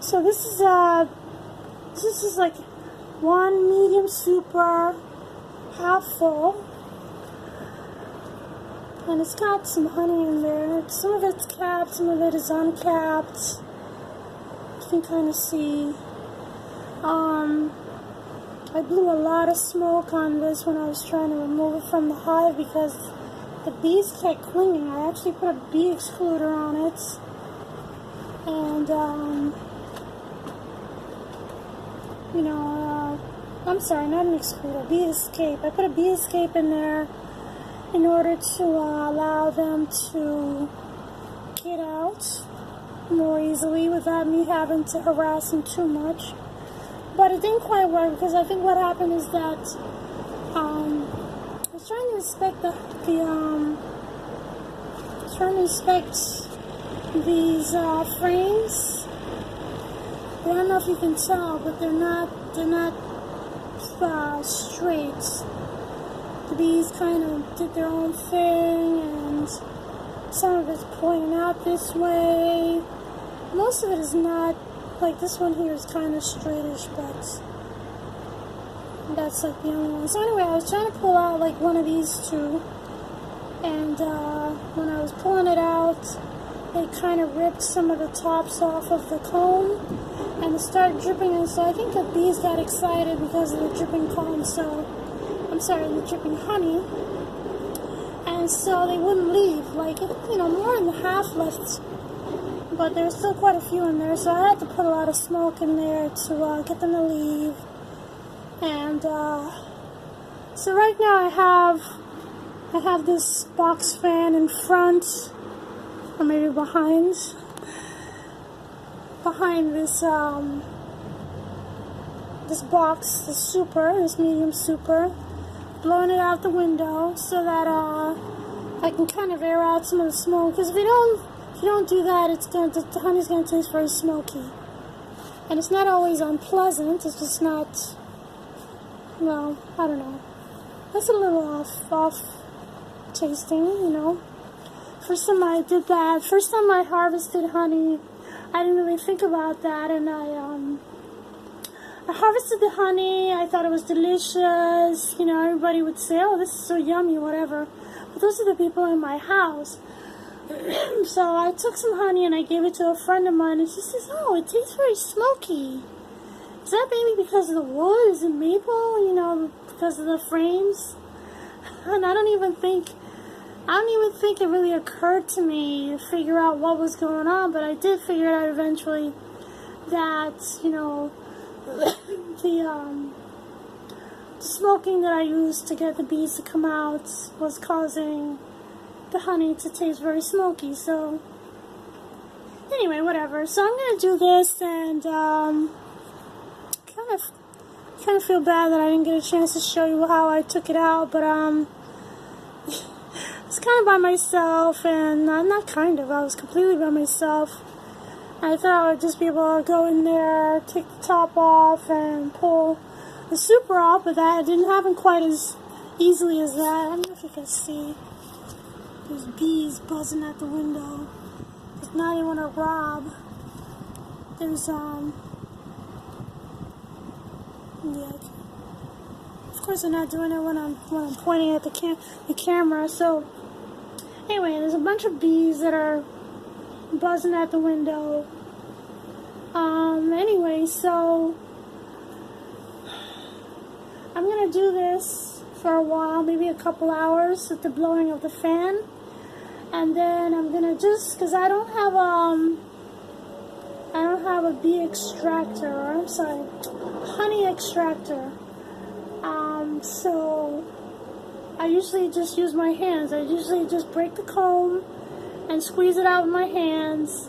So this is like one medium super, half full, and it's got some honey in there. Some of it's capped, some of it is uncapped. You can kind of see. I blew a lot of smoke on this when I was trying to remove it from the hive because the bees kept clinging. I actually put a bee excluder on it, and I'm sorry, not an excluder, bee escape. I put a bee escape in there in order to allow them to get out more easily without me having to harass them too much. But it didn't quite work because I think what happened is that I was trying to inspect these frames. I don't know if you can tell, but they're not straight. The bees kind of did their own thing, and some of it's pointing out this way. Most of it is not. Like this one here is kind of straightish, but that's like the only one. So anyway, I was trying to pull out like one of these two, and when I was pulling it out, it kind of ripped some of the tops off of the comb, and it started dripping. And so I think the bees got excited because of the dripping comb. So I'm sorry, the dripping honey, and so they wouldn't leave. Like more than half left. But there's still quite a few in there, so I had to put a lot of smoke in there to get them to leave. And so right now I have this box fan in front, or maybe behind this this box, this medium super, blowing it out the window so that I can kind of air out some of the smoke. Because if you don't do that, the honey's going to taste very smoky. And it's not always unpleasant, it's just not, well, I don't know. It's a little off tasting, First time I did that, first time I harvested honey, I didn't really think about that, and I harvested the honey, I thought it was delicious, everybody would say, oh, this is so yummy, whatever. But those are the people in my house. So I took some honey and I gave it to a friend of mine, and she says, oh, it tastes very smoky. Is that maybe because of the wood? Is it maple? Because of the frames? And I don't even think it really occurred to me to figure out what was going on, but I did figure it out eventually that, the smoking that I used to get the bees to come out was causing the honey to taste very smoky. So anyway, whatever. So I'm gonna do this, and kind of feel bad that I didn't get a chance to show you how I took it out, but it's kind of by myself, and I was completely by myself. I thought I would just be able to go in there, take the top off, and pull the super off, but that didn't happen quite as easily as that. I don't know if you can see. There's bees buzzing at the window. It's not even a rob. There's yeah. Of course, I'm not doing it when I'm pointing at the camera. So anyway, there's a bunch of bees that are buzzing at the window. Anyway, so I'm gonna do this for a while, maybe a couple hours with the blowing of the fan, and then I'm gonna because I don't have a bee extractor, or I'm sorry, honey extractor. So I usually just use my hands. I usually just break the comb and squeeze it out with my hands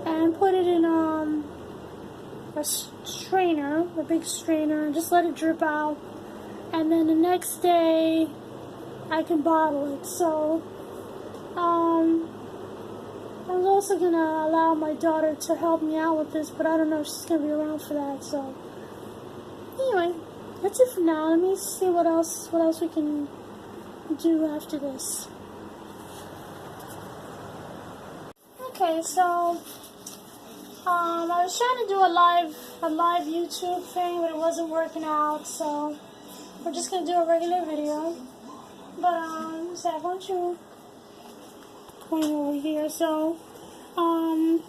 and put it in a strainer, a big strainer, and just let it drip out. And then the next day I can bottle it. So I was also gonna allow my daughter to help me out with this, but I don't know if she's gonna be around for that. So anyway, that's it for now. Let me see what else we can do after this. Okay, so I was trying to do a live YouTube thing, but it wasn't working out, so we're just gonna do a regular video. But Zach, why don't you point over here? So, I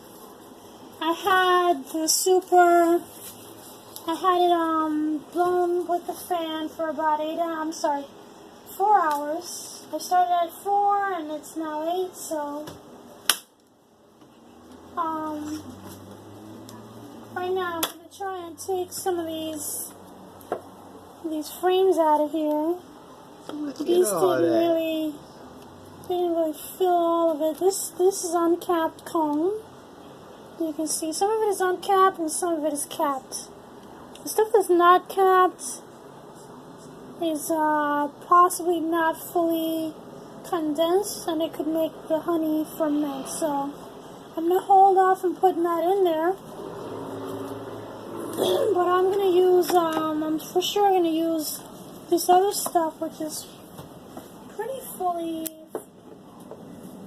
had it blown with the fan for about 4 hours. I started at 4 and it's now 8, so right now I'm gonna try and take some of these frames out of here. These didn't really fill all of it. This is uncapped cone. You can see some of it is uncapped and some of it is capped. The stuff that's not capped is possibly not fully condensed, and it could make the honey ferment. So I'm gonna hold off on putting that in there. But I'm gonna use I'm for sure gonna use this other stuff, which is pretty fully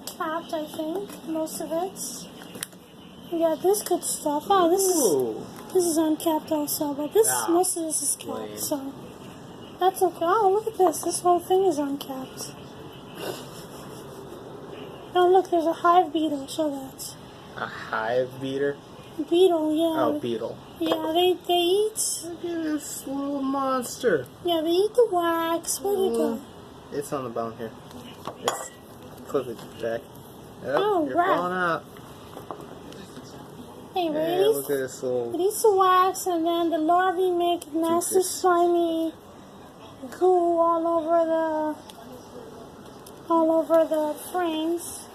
capped, I think, most of it. We got this good stuff. Oh, this is uncapped also, but most of this is capped, so that's okay. Oh, look at this. This whole thing is uncapped. Oh, look, there's a hive beetle. Show that. A hive beater? Beetle, yeah. Oh, beetle. Yeah, they eat. Look at this little monster. Yeah, they eat the wax. Where'd it go? It's on the bone here. It's clip it back. Oh, you're right. falling out. Hey, yeah, look at this little... It eats the wax, and then the larvae make nasty, slimy goo all over the frames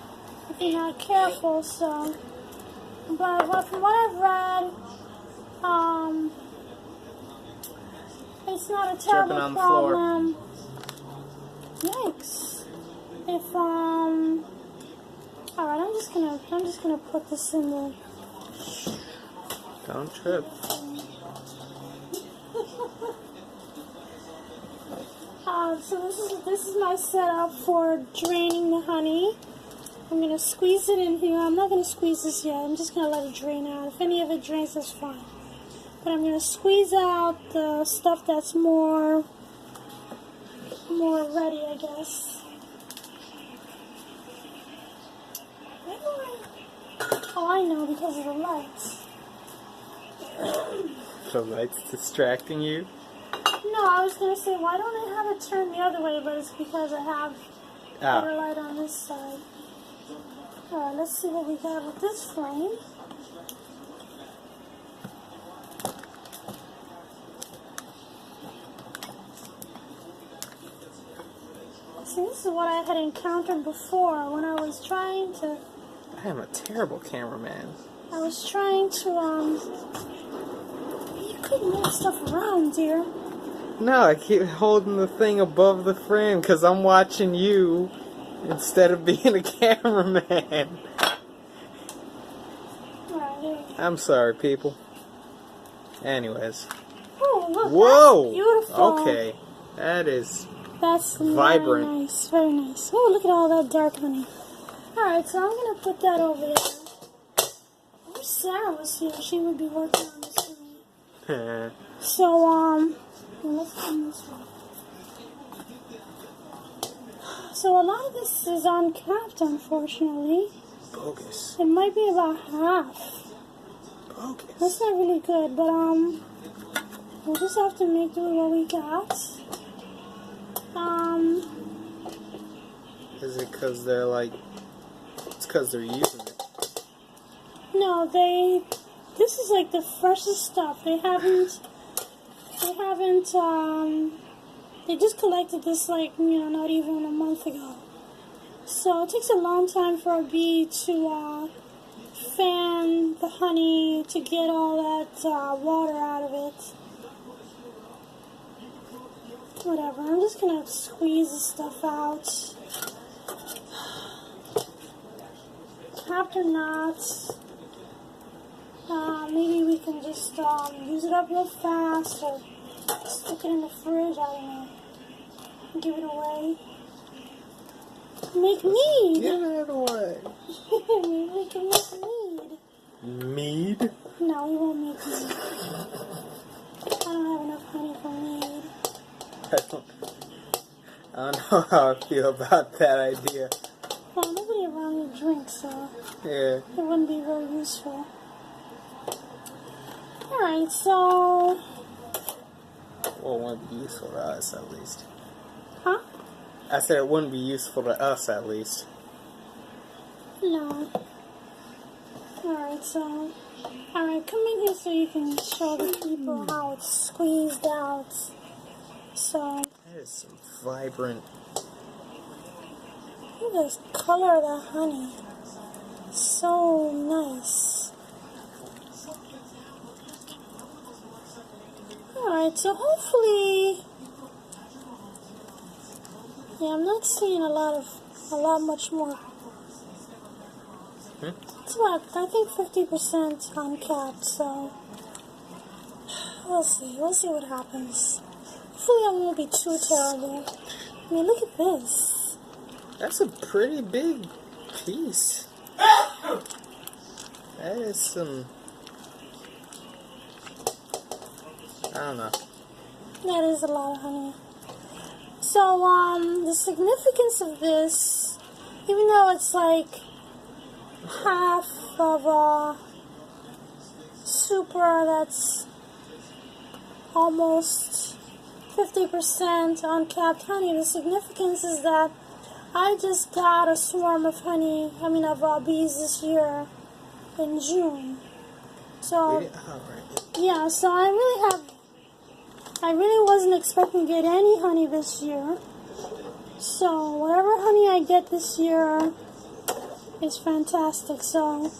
if you're not careful. So, but from what I've read, it's not a terrible problem. Yikes! If all right, I'm just gonna put this in the. Don't trip. So this is my setup for draining the honey. I'm gonna squeeze it in here. I'm not gonna squeeze this yet. I'm just gonna let it drain out. If any of it drains, that's fine. But I'm gonna squeeze out the stuff that's more ready, I guess. Oh, I know, because of the lights. The light's distracting you? No, I was going to say, why don't I have it turned the other way, but it's because I have better light on this side. Alright, let's see what we got with this flame. See, this is what I had encountered before when I was trying to... I am a terrible cameraman. I was trying to, you could move stuff around, dear. No, I keep holding the thing above the frame because I'm watching you instead of being a cameraman. Alright, I'm sorry, people. Anyways. Oh, look, whoa! That's beautiful. Okay, that's Very vibrant. nice, very nice. Oh, look at all that dark honey. Alright, so I'm going to put that over there. I wish Sarah was here. She would be working on this for me. So, let's come this way. So a lot of this is uncapped, unfortunately. Bogus. It might be about half. Bogus. That's not really good, but, we'll just have to make do with what we got. Is it because they're like... It's because they're using it. No, this is like the freshest stuff. They just collected this like, not even a month ago. So it takes a long time for a bee to fan the honey to get all that water out of it. Whatever, I'm just gonna squeeze the stuff out. Capped or not, maybe we can just use it up real fast or stick it in the fridge, I don't know. Give it away. Make mead! Give it away! Maybe we can make mead. Mead? No, we won't make mead. I don't have enough honey for mead. I don't know how I feel about that idea. Well, nobody around here drinks, so Yeah. it wouldn't be very useful. Alright, so... Well, it wouldn't be useful to us, at least. Huh? I said it wouldn't be useful to us, at least. No. Alright, so... Alright, come in here so you can show the people how it's squeezed out. So... That is some vibrant... Look at this color of the honey. So nice. Alright, so hopefully... Yeah, I'm not seeing a lot much more. It's about, I think 50% uncapped, so... We'll see what happens. Hopefully I won't be too terrible. I mean, look at this. That's a pretty big piece. That is some... I don't know. That is a lot of honey. So, the significance of this, even though it's like half of a super that's almost 50% uncapped honey, the significance is that I just got a swarm of honey, of bees this year in June. So, yeah, so I really wasn't expecting to get any honey this year. So, whatever honey I get this year is fantastic. So,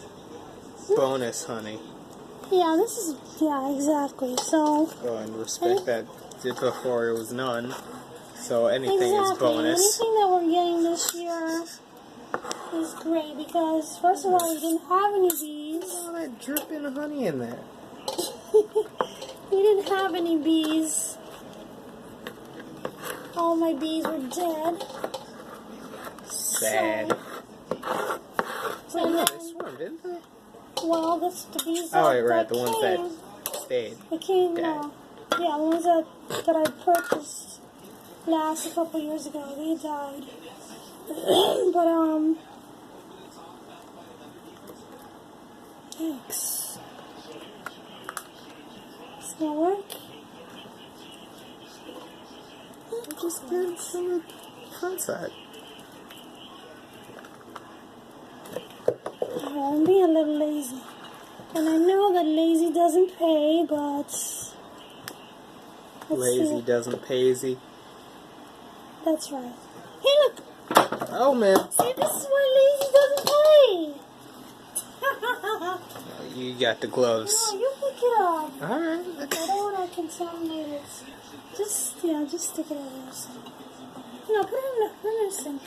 bonus honey. yeah, exactly. So, Oh, and respect that before it was none. So anything is exactly. bonus. Anything that we're getting this year is great because, first of all, we didn't have any bees. All that dripping honey in there. We didn't have any bees. All my bees were dead. Sad. So Oh, then, they swarmed, didn't they? well, the bees Oh, that, right, that the ones came, that stayed. they came, dead. yeah, the ones that I purchased a couple years ago, they died. But, thanks. It's gonna work. Just get from the front side. I'm being a little lazy. And I know that lazy doesn't pay, but... Lazy doesn't paysy. That's right. Hey, look! Oh, man. See, this is why lazy doesn't pay! You got the gloves. No, you pick it up. Alright. I don't want to contaminate it. Just stick it over there. No, put it in the sink.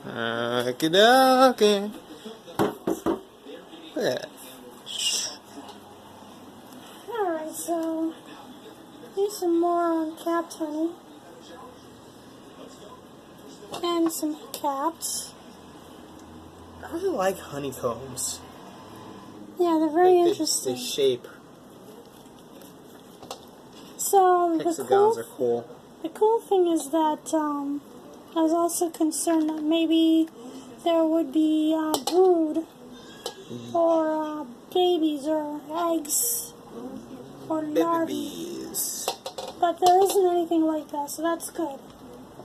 Okie-dokie. Look at that. Alright, so here's some more uncapped honey. And some caps. I really like honeycombs. Yeah, they're very Like interesting. the shape. So Hexagons are cool. the cool thing is that I was also concerned that maybe there would be brood or babies or eggs or larvae. Babies. But there isn't anything like that, so that's good.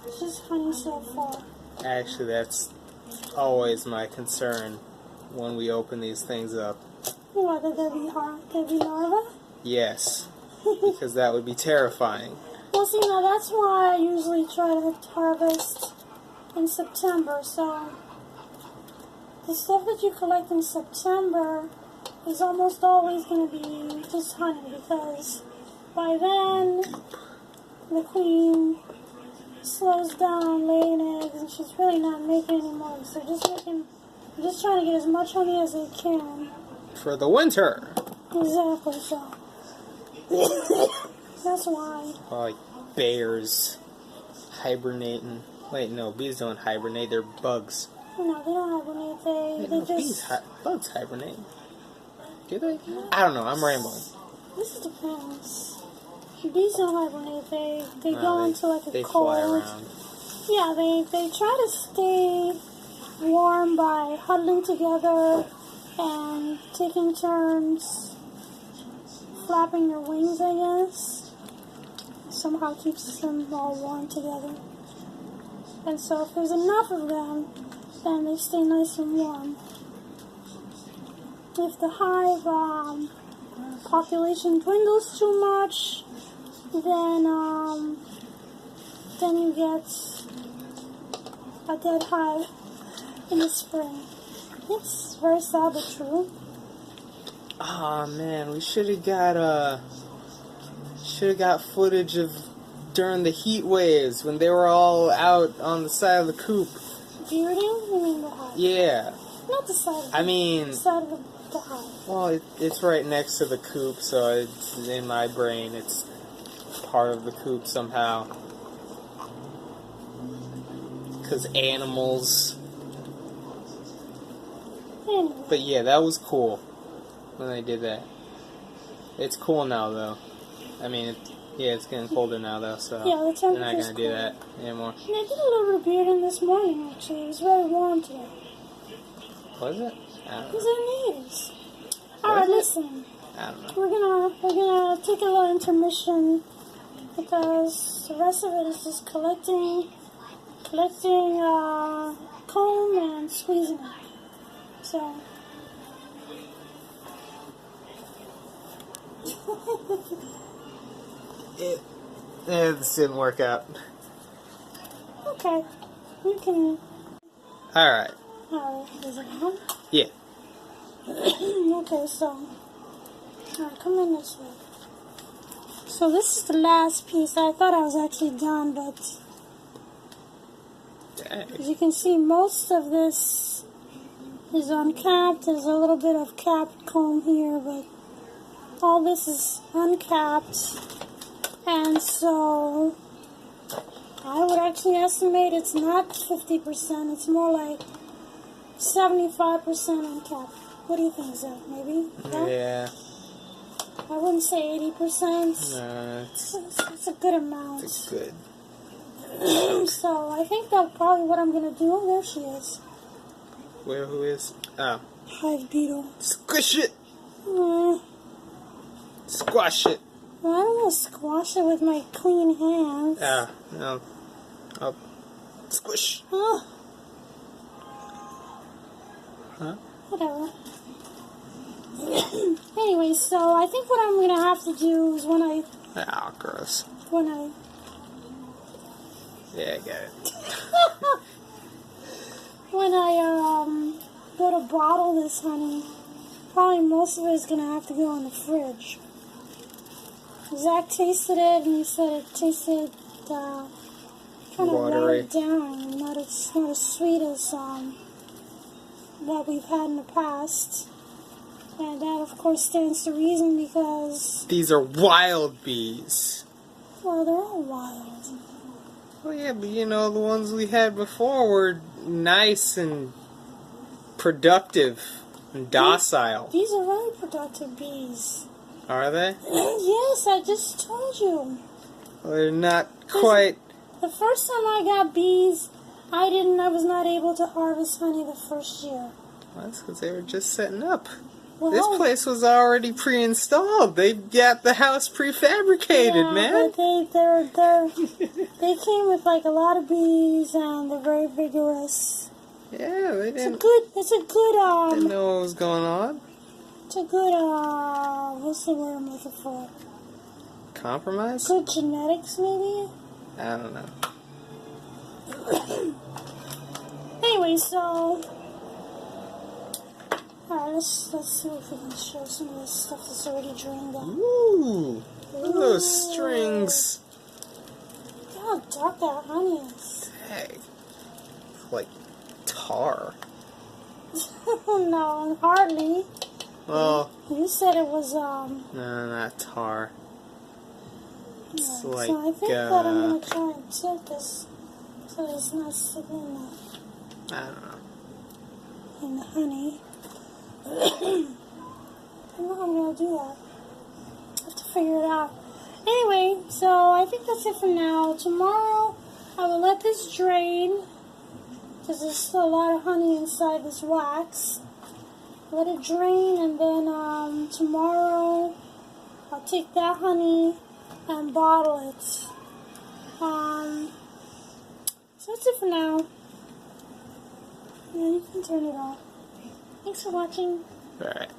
It's just honey so far. Actually, that's always my concern when we open these things up. Whether there be larvae? Yes. Because that would be terrifying. Well, see, now that's why I usually try to harvest in September. So the stuff that you collect in September is almost always going to be just honey, because by then the queen slows down laying eggs and she's really not making any more. So just trying to get as much honey as they can. For the winter. Exactly, so that's why. Like bears hibernating. Wait, no, bees don't hibernate, they're bugs. No, they don't hibernate. They No, just... bugs hibernate. Do they? I don't know. I'm rambling. This is the depends. Bees don't hibernate. They go into like a they cold. Fly around. Yeah, they try to stay warm by huddling together and taking turns flapping their wings, I guess. Somehow keeps them all warm together. And so if there's enough of them, then they stay nice and warm. If the hive population dwindles too much, then you get a dead hive in the spring. It's very sad but true. Oh man, we should have got footage of during the heat waves when they were all out on the side of the coop. Bearding? You mean the hive? Yeah. Not the side of I mean, the side of the hive. Well, it's right next to the coop, so it's in my brain. It's part of the coop somehow. Because animals. Anyway. But yeah, that was cool when they did that. It's cool now, though. I mean, it's getting colder now, though, so yeah, the they're not temperature's going to do that anymore. And I did a little bit of bearding this morning, actually. It was very warm today. Was it? I don't know. Because it is. Alright, listen. I don't know. We're gonna take a little intermission because the rest of it is just collecting comb and squeezing it. So This didn't work out. okay. You can Alright. is it on? Yeah. Okay, so come in this way. So this is the last piece. I thought I was actually done, but Dang. as you can see, most of this is uncapped. There's a little bit of capped comb here, but all this is uncapped. And so I would actually estimate it's not 50%. It's more like 75% uncapped. What do you think, Zach? Maybe? No? Yeah. I wouldn't say 80%. No, It's a good amount. it's good. So I think that's probably what I'm going to do. There she is. Where? Who is? Oh. Hive beetle. Squish it! Uh, Squash it! well, I don't want to squash it with my clean hands. Ah, no. Oh. Squish! Oh, Huh? whatever. Anyway, so I think what I'm going to have to do is Ah, gross. Yeah, I got it. when I go to bottle this honey, probably most of it is going to have to go in the fridge. Zach tasted it and he said it tasted kind of Watery. watered down, not as sweet as what we've had in the past. And that, of course, stands to reason because, These are wild bees. well, they're all wild. Well, yeah, but you know, the ones we had before were nice and productive and docile. These are very productive bees. Are they? Yes, I just told you. Well, they're not quite. The first time I got bees, I was not able to harvest honey the first year. Well, that's because they were just setting up. Well, This place was already pre-installed. They got the house prefabricated, yeah, man. But they came with like a lot of bees and they're very vigorous. Yeah, they It's a didn't good know what was going on. it's a good what's the word I'm looking for? Compromise? Good genetics, maybe. I don't know. Anyway, so alright, let's see if we can show some of this stuff that's already drained out. Ooh, look at those strings. Look how dark that honey is. Dang. Like tar. No, hardly. Well, You said it was no, not tar. It's yeah, like, so I think that I'm gonna try and tilt this so it's not sitting I don't know. in the honey. don't know how I'm going to do that. I have to figure it out. Anyway, so I think that's it for now. Tomorrow, I will let this drain, because there's still a lot of honey inside this wax. Let it drain, and then tomorrow, I'll take that honey and bottle it. So that's it for now. And then you can turn it off. Thanks for watching. Alright.